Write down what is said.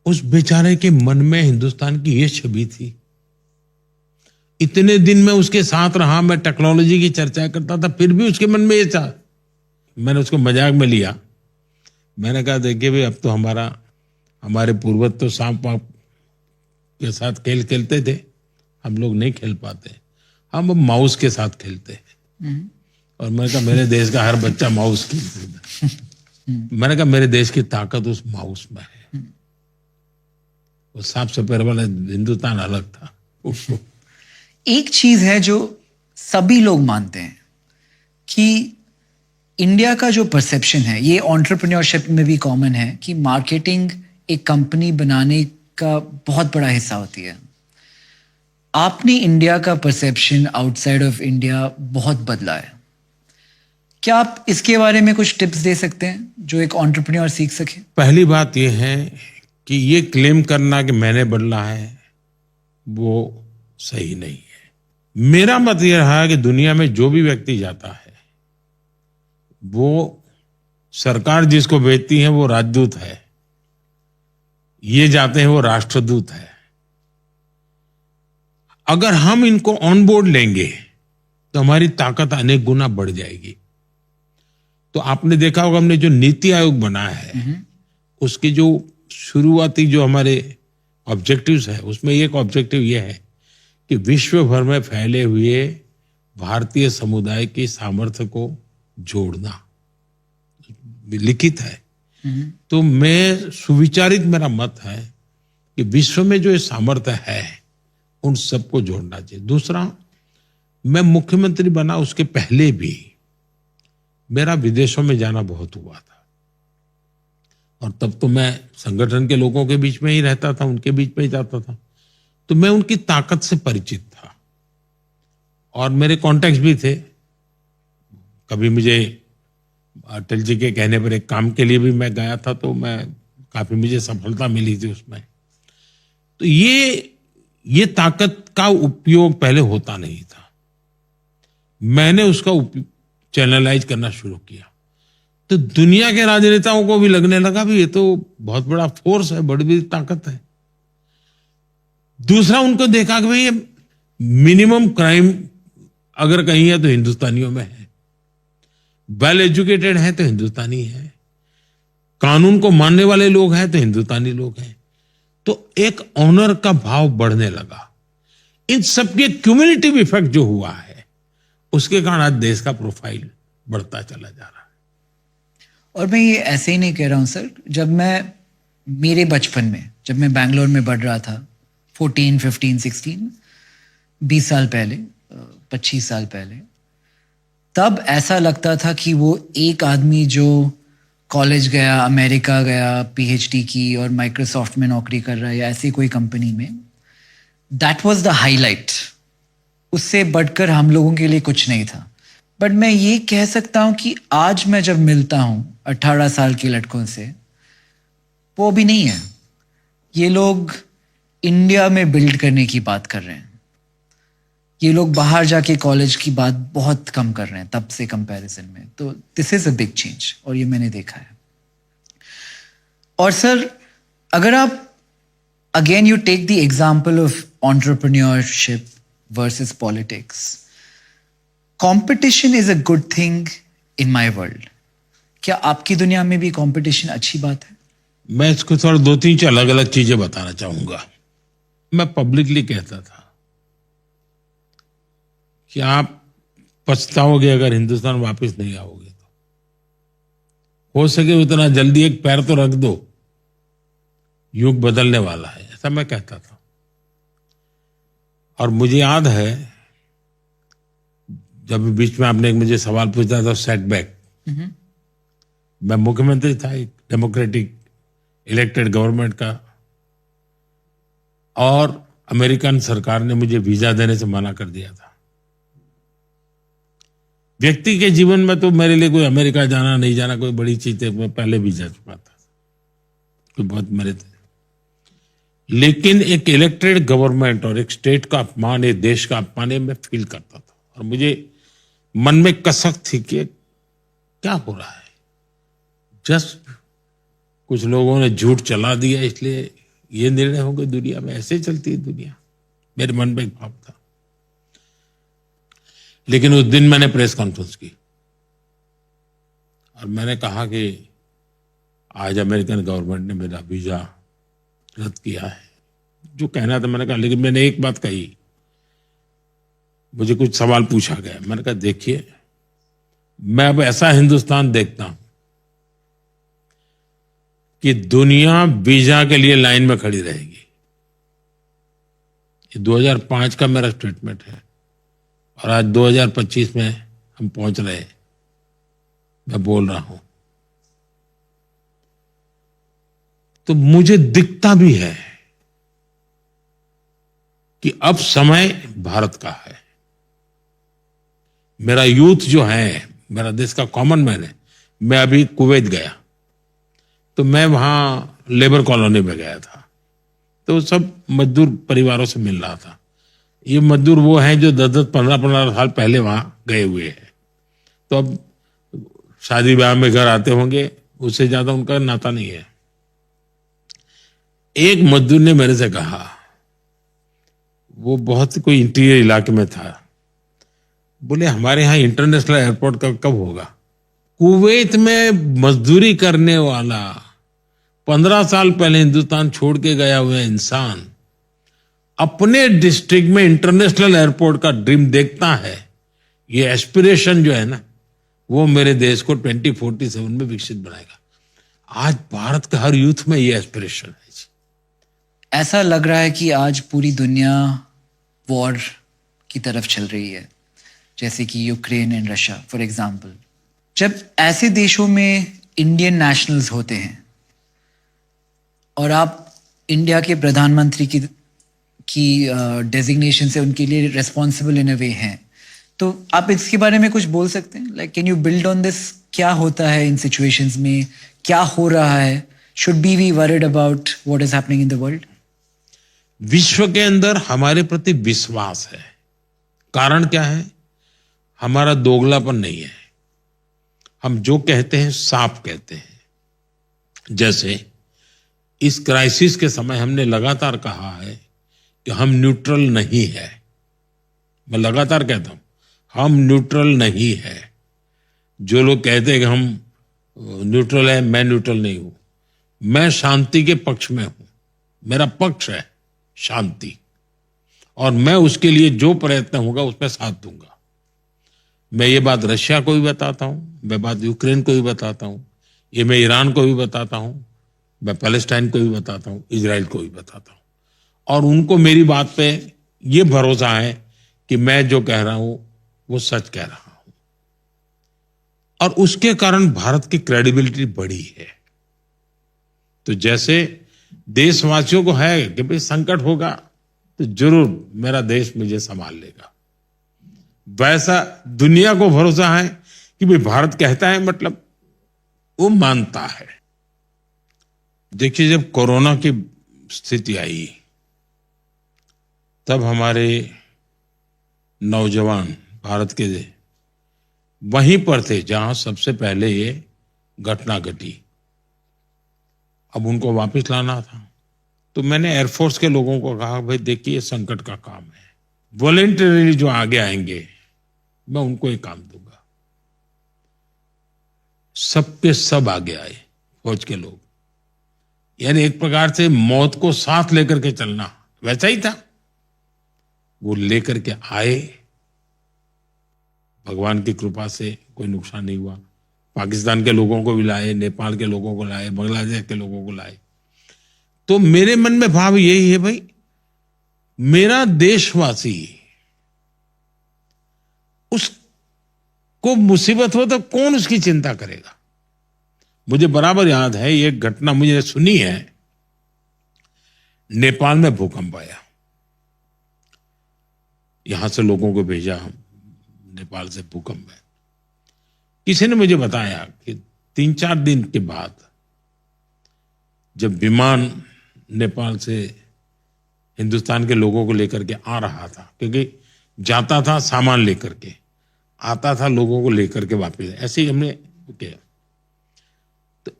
उस बेचारे के मन में हिंदुस्तान की ये छवि थी। इतने दिन में उसके साथ रहा, मैं टेक्नोलॉजी की चर्चा करता था, फिर भी उसके मन में ये था। मैंने उसको मजाक में लिया। मैंने कहा देखिए भाई, अब तो हमारे पूर्वज तो सांप वाप के साथ खेल खेलते थे, हम लोग नहीं खेल पाते, हम अब माउस के साथ खेलते हैं। और मैंने कहा मेरे देश का हर बच्चा माउस खेलता है। मैंने कहा मेरे देश की ताकत उस माउस में है। वो सांप से पैर वाला हिंदुस्तान अलग था। एक चीज है जो सभी लोग मानते हैं कि इंडिया का जो परसेप्शन है, ये एंटरप्रेन्योरशिप में भी कॉमन है, कि मार्केटिंग एक कंपनी बनाने का बहुत बड़ा हिस्सा होती है। आपने इंडिया का परसेप्शन आउटसाइड ऑफ इंडिया बहुत बदला है। क्या आप इसके बारे में कुछ टिप्स दे सकते हैं जो एक एंटरप्रेन्योर सीख सके? पहली बात यह है कि ये क्लेम करना कि मैंने बदला है, वो सही नहीं है। मेरा मत यह रहा कि दुनिया में जो भी व्यक्ति जाता है, वो सरकार जिसको भेजती है वो राजदूत है, ये जाते हैं वो राष्ट्रदूत है। अगर हम इनको ऑन बोर्ड लेंगे तो हमारी ताकत अनेक गुना बढ़ जाएगी। तो आपने देखा होगा, हमने जो नीति आयोग बनाया है, उसके जो शुरुआती जो हमारे ऑब्जेक्टिव्स है, उसमें एक ऑब्जेक्टिव यह है कि विश्व भर में फैले हुए भारतीय समुदाय की सामर्थ्य को जोड़ना, लिखित है। तो मैं सुविचारित, मेरा मत है कि विश्व में जो ये सामर्थ्य है उन सबको जोड़ना चाहिए। दूसरा, मैं मुख्यमंत्री बना उसके पहले भी मेरा विदेशों में जाना बहुत हुआ था, और तब तो मैं संगठन के लोगों के बीच में ही रहता था, उनके बीच में ही जाता था, तो मैं उनकी ताकत से परिचित था और मेरे कॉन्टैक्ट्स भी थे। कभी मुझे अटल जी के कहने पर एक काम के लिए भी मैं गया था, तो मैं काफी मुझे सफलता मिली थी उसमें। तो ये ताकत का उपयोग पहले होता नहीं था, मैंने उसका चैनलाइज करना शुरू किया। तो दुनिया के राजनेताओं को भी लगने लगा भी ये तो बहुत बड़ा फोर्स है, बड़ी बड़ी ताकत है। दूसरा, उनको देखा कि भाई मिनिमम क्राइम अगर कहीं है तो हिंदुस्तानियों में है, वेल एजुकेटेड है तो हिंदुस्तानी है, कानून को मानने वाले लोग हैं तो हिंदुस्तानी लोग हैं। तो एक ऑनर का भाव बढ़ने लगा। इन सबके क्यूमुलेटिव इफेक्ट जो हुआ है, उसके कारण आज देश का प्रोफाइल बढ़ता चला जा रहा है। और मैं ये ऐसे ही नहीं कह रहा हूं सर। जब मैं मेरे बचपन में, जब मैं बैंगलोर में बढ़ रहा था, 14, 15, 16, 20 साल पहले, 25 साल पहले, तब ऐसा लगता था कि वो एक आदमी जो कॉलेज गया, अमेरिका गया, पीएचडी की और माइक्रोसॉफ्ट में नौकरी कर रहा है या ऐसी कोई कंपनी में, दैट वाज द हाईलाइट। उससे बढ़कर हम लोगों के लिए कुछ नहीं था। बट मैं ये कह सकता हूं कि आज मैं जब मिलता हूं 18 साल के लड़कों से, वो भी नहीं है। ये लोग इंडिया में बिल्ड करने की बात कर रहे हैं। ये लोग बाहर जाके कॉलेज की बात बहुत कम कर रहे हैं तब से कंपैरिजन में। तो this is a big change, और ये मैंने देखा है। और सर, अगर आप again you take the example of entrepreneurship versus politics, competition is a good thing in my world. क्या आपकी दुनिया में भी कंपटीशन अच्छी बात है? मैं इसको थोड़ा 2-3 अलग अलग चीजें बताना चाहूंगा। मैं पब्लिकली कहता था कि आप पछताओगे अगर हिंदुस्तान वापस नहीं आओगे तो। हो सके उतना जल्दी एक पैर तो रख दो, युग बदलने वाला है, ऐसा मैं कहता था। और मुझे याद है जब बीच में आपने मुझे सवाल पूछा था सेटबैक, मैं मुख्यमंत्री था एक डेमोक्रेटिक इलेक्टेड गवर्नमेंट का, और अमेरिकन सरकार ने मुझे वीजा देने से मना कर दिया था। व्यक्ति के जीवन में तो मेरे लिए कोई अमेरिका जाना नहीं जाना कोई बड़ी चीज है, मैं पहले वीजा चुका था, कोई बहुत मेरे थे। लेकिन एक इलेक्टेड गवर्नमेंट और एक स्टेट का अपमान, एक देश का अपमान, मैं फील करता था। और मुझे मन में कसक थी कि क्या हो रहा है, जस्ट कुछ लोगों ने झूठ चला दिया इसलिए ये निर्णय होंगे दुनिया में, ऐसे चलती है दुनिया। मेरे मन में एक भाव था। लेकिन उस दिन मैंने प्रेस कॉन्फ्रेंस की और मैंने कहा कि आज अमेरिकन गवर्नमेंट ने मेरा वीजा रद्द किया है। जो कहना था मैंने कहा, लेकिन मैंने एक बात कही, मुझे कुछ सवाल पूछा गया। मैंने कहा देखिए, मैं अब ऐसा हिंदुस्तान देखता हूं कि दुनिया वीजा के लिए लाइन में खड़ी रहेगी। ये 2005 का मेरा स्टेटमेंट है और आज 2025 में हम पहुंच रहे हैं। मैं बोल रहा हूं तो मुझे दिखता भी है कि अब समय भारत का है। मेरा यूथ जो है, मेरा देश का कॉमन मैन है। मैं अभी कुवैत गया तो मैं वहां लेबर कॉलोनी में गया था, तो सब मजदूर परिवारों से मिल रहा था। ये मजदूर वो हैं जो 10-10, 15-15 साल पहले वहां गए हुए हैं, तो अब शादी ब्याह में घर आते होंगे, उससे ज्यादा उनका नाता नहीं है। एक मजदूर ने मेरे से कहा, वो बहुत कोई इंटीरियर इलाके में था, बोले हमारे यहाँ इंटरनेशनल एयरपोर्ट कब होगा? कुवैत में मजदूरी करने वाला 15 साल पहले हिंदुस्तान छोड़ के गया हुआ इंसान अपने डिस्ट्रिक्ट में इंटरनेशनल एयरपोर्ट का ड्रीम देखता है। ये एस्पिरेशन जो है ना, वो मेरे देश को 2047 में विकसित बनाएगा। आज भारत का हर यूथ में ये एस्पिरेशन है। ऐसा लग रहा है कि आज पूरी दुनिया वॉर की तरफ चल रही है, जैसे कि Ukraine and Russia for example. जब ऐसे देशों में इंडियन नेशनल्स होते हैं और आप इंडिया के प्रधानमंत्री की डेजिग्नेशन से उनके लिए रिस्पॉन्सिबल इन अ वे हैं, तो आप इसके बारे में कुछ बोल सकते हैं? Like can you build on this? क्या होता है इन सिचुएशंस में, क्या हो रहा है? Should be we worried about what is happening in the world? विश्व के अंदर हमारे प्रति विश्वास है। कारण क्या है? हमारा दोगलापन नहीं है। हम जो कहते हैं साफ कहते हैं। जैसे इस क्राइसिस के समय हमने लगातार कहा है कि हम न्यूट्रल नहीं है। मैं लगातार कहता हूं, हम न्यूट्रल नहीं है। जो लोग कहते हैं कि हम न्यूट्रल है, मैं न्यूट्रल नहीं हूं। मैं शांति के पक्ष में हूं। मेरा पक्ष है शांति, और मैं उसके लिए जो प्रयत्न होगा उसमें साथ दूंगा। मैं ये बात रशिया को भी बताता हूं, मैं बात यूक्रेन को भी बताता हूं, ये मैं ईरान को भी बताता हूं, मैं पैलेस्टाइन को भी बताता हूं, इजराइल को भी बताता हूं। और उनको मेरी बात पे ये भरोसा है कि मैं जो कह रहा हूं वो सच कह रहा हूं, और उसके कारण भारत की क्रेडिबिलिटी बढ़ी है। तो जैसे देशवासियों को है कि भाई संकट होगा तो जरूर मेरा देश मुझे संभाल लेगा, वैसा दुनिया को भरोसा है कि भाई भारत कहता है मतलब वो मानता है। देखिए, जब कोरोना की स्थिति आई तब हमारे नौजवान भारत के वहीं पर थे जहां सबसे पहले ये घटना घटी। अब उनको वापस लाना था, तो मैंने एयरफोर्स के लोगों को कहा, भाई देखिए संकट का काम है, वॉलेंटरीली जो आगे आएंगे मैं उनको ये काम दूंगा। सबके सब आगे आए, फौज के लोग। यानी एक प्रकार से मौत को साथ लेकर के चलना वैसा ही था। वो लेकर के आए, भगवान की कृपा से कोई नुकसान नहीं हुआ। पाकिस्तान के लोगों को भी लाए, नेपाल के लोगों को लाए, बांग्लादेश के लोगों को लाए। तो मेरे मन में भाव यही है, भाई मेरा देशवासी, उसको मुसीबत हो तो कौन उसकी चिंता करेगा। मुझे बराबर याद है, ये घटना मुझे सुनी है, नेपाल में भूकंप आया, यहां से लोगों को भेजा नेपाल से भूकंप में। किसी ने मुझे बताया कि 3-4 दिन के बाद जब विमान नेपाल से हिंदुस्तान के लोगों को लेकर के आ रहा था, क्योंकि जाता था सामान लेकर के, आता था लोगों को लेकर के वापस, ऐसे ही हमने किया।